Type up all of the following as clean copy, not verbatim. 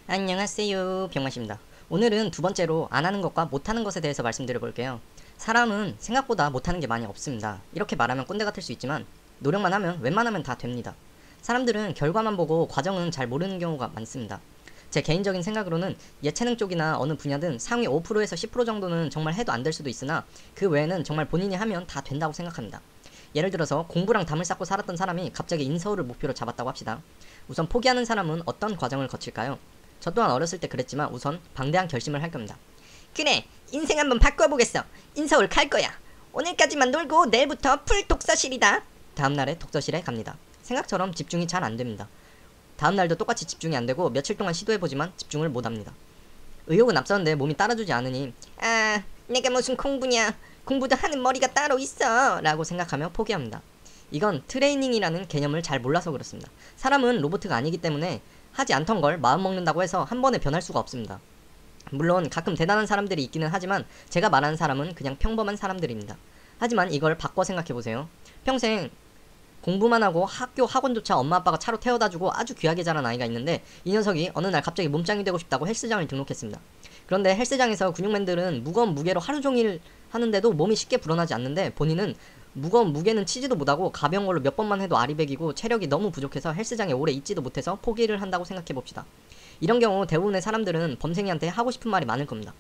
안녕하세요, 병맛입니다. 오늘은 두 번째로 안 하는 것과 못하는 것에 대해서 말씀드려 볼게요. 사람은 생각보다 못하는 게 많이 없습니다. 이렇게 말하면 꼰대 같을 수 있지만 노력만 하면 웬만하면 다 됩니다. 사람들은 결과만 보고 과정은 잘 모르는 경우가 많습니다. 제 개인적인 생각으로는 예체능 쪽이나 어느 분야든 상위 5%에서 10% 정도는 정말 해도 안 될 수도 있으나 그 외에는 정말 본인이 하면 다 된다고 생각합니다. 예를 들어서 공부랑 담을 쌓고 살았던 사람이 갑자기 인서울을 목표로 잡았다고 합시다. 우선 포기하는 사람은 어떤 과정을 거칠까요? 저 또한 어렸을 때 그랬지만 우선 방대한 결심을 할 겁니다. 그래, 인생 한번 바꿔보겠어. 인서울 갈 거야. 오늘까지만 놀고 내일부터 풀 독서실이다. 다음날에 독서실에 갑니다. 생각처럼 집중이 잘 안됩니다. 다음날도 똑같이 집중이 안되고 며칠 동안 시도해보지만 집중을 못합니다. 의욕은 앞서는데 몸이 따라주지 않으니 내가 무슨 공부냐. 공부도 하는 머리가 따로 있어 라고 생각하며 포기합니다. 이건 트레이닝이라는 개념을 잘 몰라서 그렇습니다. 사람은 로봇가 아니기 때문에 하지 않던 걸 마음먹는다고 해서 한 번에 변할 수가 없습니다. 물론 가끔 대단한 사람들이 있기는 하지만 제가 말하는 사람은 그냥 평범한 사람들입니다. 하지만 이걸 바꿔 생각해보세요. 평생 공부만 하고 학원조차 엄마 아빠가 차로 태워다주고 아주 귀하게 자란 아이가 있는데 이 녀석이 어느 날 갑자기 몸짱이 되고 싶다고 헬스장을 등록했습니다. 그런데 헬스장에서 근육맨들은 무거운 무게로 하루 종일 하는데도 몸이 쉽게 불어나지 않는데 본인은 무거운 무게는 치지도 못하고 가벼운 걸로 몇 번만 해도 아리백이고 체력이 너무 부족해서 헬스장에 오래 있지도 못해서 포기를 한다고 생각해봅시다. 이런 경우 대부분의 사람들은 범생이한테 하고 싶은 말이 많을 겁니다.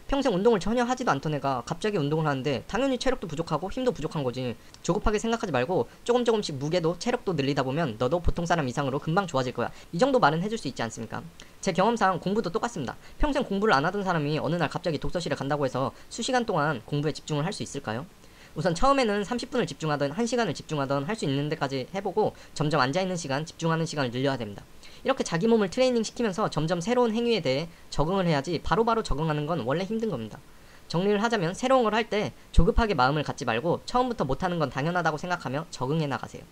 평생 운동을 전혀 하지도 않던 애가 갑자기 운동을 하는데 당연히 체력도 부족하고 힘도 부족한 거지. 조급하게 생각하지 말고 조금씩 무게도 체력도 늘리다 보면 너도 보통 사람 이상으로 금방 좋아질 거야. 이 정도 말은 해줄 수 있지 않습니까? 제 경험상 공부도 똑같습니다. 평생 공부를 안 하던 사람이 어느 날 갑자기 독서실에 간다고 해서 수시간 동안 공부에 집중을 할 수 있을까요? 우선 처음에는 30분을 집중하던 1시간을 집중하던 할 수 있는 데까지 해보고 점점 앉아있는 시간, 집중하는 시간을 늘려야 됩니다. 이렇게 자기 몸을 트레이닝 시키면서 점점 새로운 행위에 대해 적응을 해야지 바로바로 적응하는 건 원래 힘든 겁니다. 정리를 하자면 새로운 걸 할 때 조급하게 마음을 갖지 말고 처음부터 못하는 건 당연하다고 생각하며 적응해 나가세요.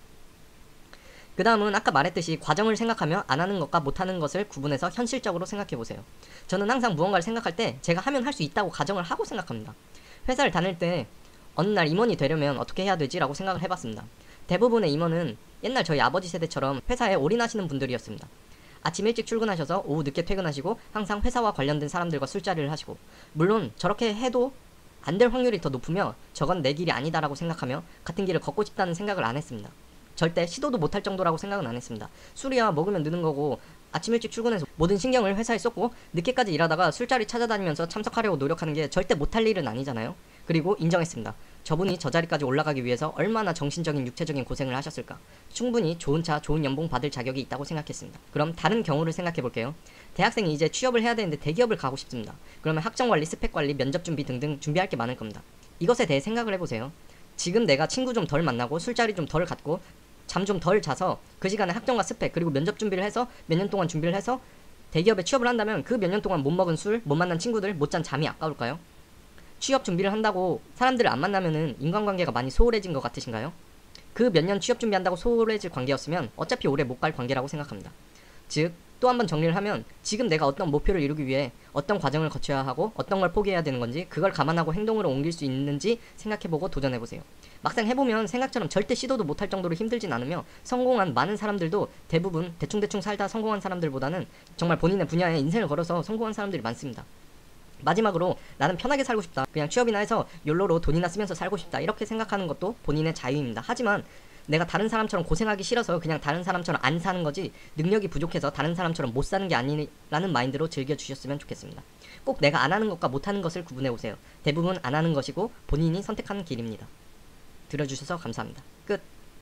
그 다음은 아까 말했듯이 과정을 생각하며 안 하는 것과 못하는 것을 구분해서 현실적으로 생각해보세요. 저는 항상 무언가를 생각할 때 제가 하면 할 수 있다고 가정을 하고 생각합니다. 회사를 다닐 때 어느 날 임원이 되려면 어떻게 해야 되지? 라고 생각을 해봤습니다. 대부분의 임원은 옛날 저희 아버지 세대처럼 회사에 올인하시는 분들이었습니다. 아침 일찍 출근하셔서 오후 늦게 퇴근하시고 항상 회사와 관련된 사람들과 술자리를 하시고, 물론 저렇게 해도 안 될 확률이 더 높으며 저건 내 길이 아니다라고 생각하며 같은 길을 걷고 싶다는 생각을 안 했습니다. 절대 시도도 못할 정도라고 생각은 안 했습니다. 술이야 먹으면 느는 거고 아침 일찍 출근해서 모든 신경을 회사에 쏟고 늦게까지 일하다가 술자리 찾아다니면서 참석하려고 노력하는 게 절대 못할 일은 아니잖아요. 그리고 인정했습니다. 저분이 저 자리까지 올라가기 위해서 얼마나 정신적인 육체적인 고생을 하셨을까. 충분히 좋은 차 좋은 연봉 받을 자격이 있다고 생각했습니다. 그럼 다른 경우를 생각해 볼게요. 대학생이 이제 취업을 해야 되는데 대기업을 가고 싶습니다. 그러면 학점관리, 스펙관리, 면접준비 등등 준비할 게 많을 겁니다. 이것에 대해 생각을 해보세요. 지금 내가 친구 좀 덜 만나고 술자리 좀 덜 갖고 잠 좀 덜 자서 그 시간에 학점과 스펙 그리고 면접 준비를 해서 몇 년 동안 준비를 해서 대기업에 취업을 한다면 그 몇 년 동안 못 먹은 술, 못 만난 친구들, 못 잔 잠이 아까울까요? 취업 준비를 한다고 사람들을 안 만나면은 인간관계가 많이 소홀해진 것 같으신가요? 그 몇 년 취업 준비한다고 소홀해질 관계였으면 어차피 오래 못 갈 관계라고 생각합니다. 즉, 또 한번 정리를 하면 지금 내가 어떤 목표를 이루기 위해 어떤 과정을 거쳐야 하고 어떤 걸 포기해야 되는 건지 그걸 감안하고 행동으로 옮길 수 있는지 생각해보고 도전해보세요. 막상 해보면 생각처럼 절대 시도도 못할 정도로 힘들진 않으며 성공한 많은 사람들도 대부분 대충대충 살다 성공한 사람들보다는 정말 본인의 분야에 인생을 걸어서 성공한 사람들이 많습니다. 마지막으로 나는 편하게 살고 싶다. 그냥 취업이나 해서 욜로로 돈이나 쓰면서 살고 싶다. 이렇게 생각하는 것도 본인의 자유입니다. 하지만 내가 다른 사람처럼 고생하기 싫어서 그냥 다른 사람처럼 안 사는 거지 능력이 부족해서 다른 사람처럼 못 사는 게 아니라는 마인드로 즐겨주셨으면 좋겠습니다. 꼭 내가 안 하는 것과 못 하는 것을 구분해보세요. 대부분 안 하는 것이고 본인이 선택하는 길입니다. 들어주셔서 감사합니다. 끝.